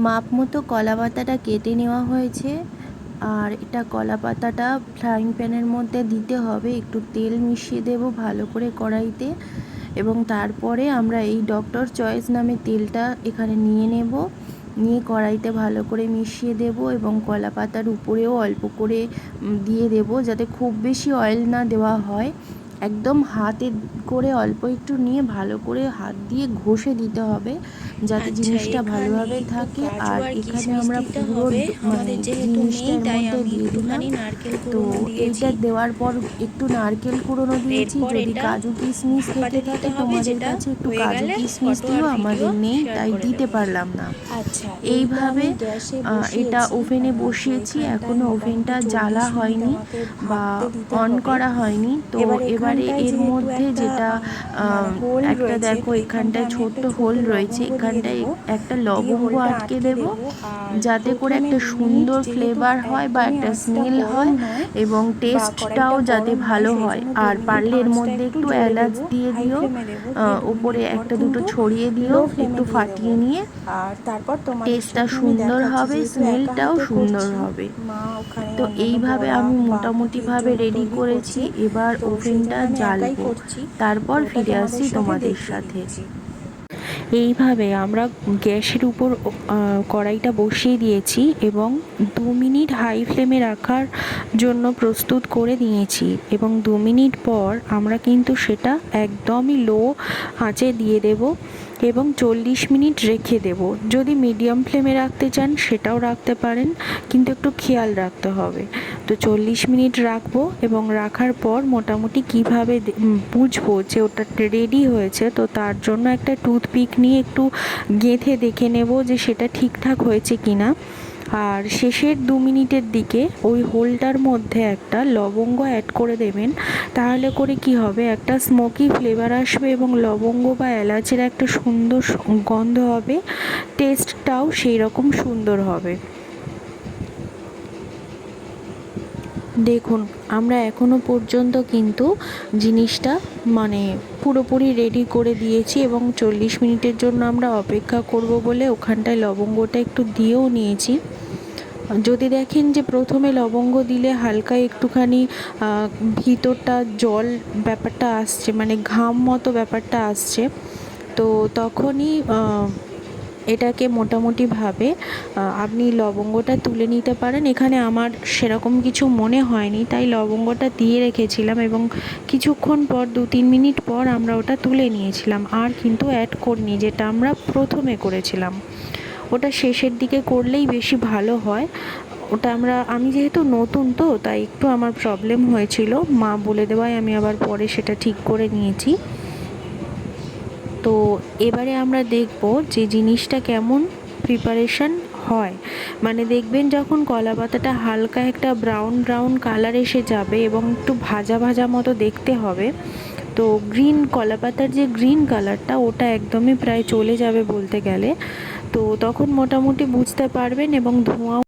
মাপ মতো কলা পাতাটা কেটে নেওয়া হয়েছে। আর এটা কলা পাতাটা ফ্রাইং প্যানের মধ্যে দিতে হবে, একটু তেল মিশিয়ে দেব ভালো করে কড়াইতে, এবং তারপরে আমরা এই ডক্টর চয়েস নামে তেলটা এখানে নিয়ে নেব, নিয়ে কড়াইতে ভালো করে মিশিয়ে দেব এবং কলা পাতার উপরেও অল্প করে দিয়ে দেব, যাতে খুব বেশি অয়েল না দেওয়া হয়। একদম হাতে করে অল্প একটু নিয়ে ভালো করে হাত দিয়ে ঘষে দিতে হবে, যাতে জিনিসটা ভালোভাবে থাকে। আর এখানে আমরা পুরো মানে জিনিসটা এর মধ্যে দিয়ে দিলাম। তো এইটা দেওয়ার পর একটু নারকেল কুড়োনো দিয়েছি, যদি কাজু কিশমিশ থেকে থাকে তোমাদের কাছে একটু কাজু কিশমিশ দিও, আমাদের নেই তাই দিতে পারলাম না। এইভাবে এটা ওভেনে বসিয়েছি, এখনো ওভেনটা জ্বালা হয়নি বা অন করা হয়নি। তো এবারে এর মধ্যে যেটা একটা দেখো এখানটায় ছোট্ট হোল রয়েছে, এখানটায় একটা লবঙ্গ আটকে দেব, যাতে করে একটা সুন্দর ফ্লেভার হয় বা একটা স্মেল হয় এবং টেস্টটাও যাতে ভালো হয়। আর পারলে এর মধ্যে একটু এলাচ দিয়ে দিও, উপরে একটা দুটো ছড়িয়ে দিও, একটু ফাটিয়ে নিয়ে, আর তারপর টেস্টটা সুন্দর হবে, স্মেলটাও সুন্দর হবে। তো এইভাবে আমি মোটামুটিভাবে রেডি করেছি। এবার ওভেনটা জ্বালবো, তারপর ফিরে আসছি তোমাদের সাথে। এইভাবে আমরা গ্যাসের উপর কড়াইটা বসিয়ে দিয়েছি এবং 2 মিনিট হাই ফ্লেমে রাখার জন্য প্রস্তুত করে নিয়েছি, এবং 2 মিনিট পর আমরা কিন্তু সেটা একদমই লো আঁচে দিয়ে দেব এবং 40 মিনিট রেখে দেব। যদি মিডিয়াম ফ্লেমে রাখতে চান সেটাও রাখতে পারেন, কিন্তু একটু খেয়াল রাখতে হবে। তো 40 মিনিট রাখবো, এবং রাখার পর মোটামুটি কিভাবে বুঝবো যে ওটা রেডি হয়েছে, তো তার জন্য একটা টুথপিক নিয়ে একটু গেঁথে দেখে নেব যে সেটা ঠিকঠাক হয়েছে কিনা। আর শেষের 2 মিনিটের দিকে ওই হোলটার মধ্যে একটা লবঙ্গ অ্যাড করে দেবেন, তাহলে করে কি হবে, একটা স্মোকি ফ্লেভার আসবে এবং লবঙ্গ বা এলাচের একটা সুন্দর গন্ধ হবে, টেস্টটাও সেই রকম সুন্দর হবে। দেখুন, আমরা এখনো পর্যন্ত কিন্তু জিনিসটা মানে পুরোপুরি রেডি করে দিয়েছি, এবং 40 মিনিটের জন্য আমরা অপেক্ষা করব বলে ওখানটায় লবঙ্গটা একটু দিয়েও নিয়েছি। যদি দেখেন যে প্রথমে লবঙ্গ দিলে হালকা একটুখানি ভিতরটা জল ব্যাপারটা আসছে, মানে ঘাম মতো ব্যাপারটা আসছে, তো তখনই এটাকে মোটামুটিভাবে আপনি লবঙ্গটা তুলে নিতে পারেন। এখানে আমার সেরকম কিছু মনে হয়নি, তাই লবঙ্গটা দিয়ে রেখেছিলাম, এবং কিছুক্ষণ পর 2-3 মিনিট পর আমরা ওটা তুলে নিয়েছিলাম, আর কিন্তু অ্যাড করিনি, যেটা আমরা প্রথমে করেছিলাম। ওটা শেষের দিকে করলেই বেশি ভালো হয়। ওটা আমি যেহেতু নতুন, তো তাই একটু আমার প্রবলেম হয়েছিল, মা বলে দেওয়ায় আমি আবার পরে সেটা ঠিক করে নিয়েছি। তো এবারে আমরা দেখব যে জিনিসটা কেমন প্রিপারেশন হয়। মানে দেখবেন যখন কলা পাতাটা হালকা একটা ব্রাউন ব্রাউন কালার এসে যাবে এবং একটু ভাজা ভাজা মতো দেখতে হবে, তো গ্রিন কলা পাতার যে গ্রিন কালারটা ওটা একদমই প্রায় চলে যাবে বলতে গেলে, তো তখন মোটামুটি বুঝতে পারবেন, এবং ধোঁয়া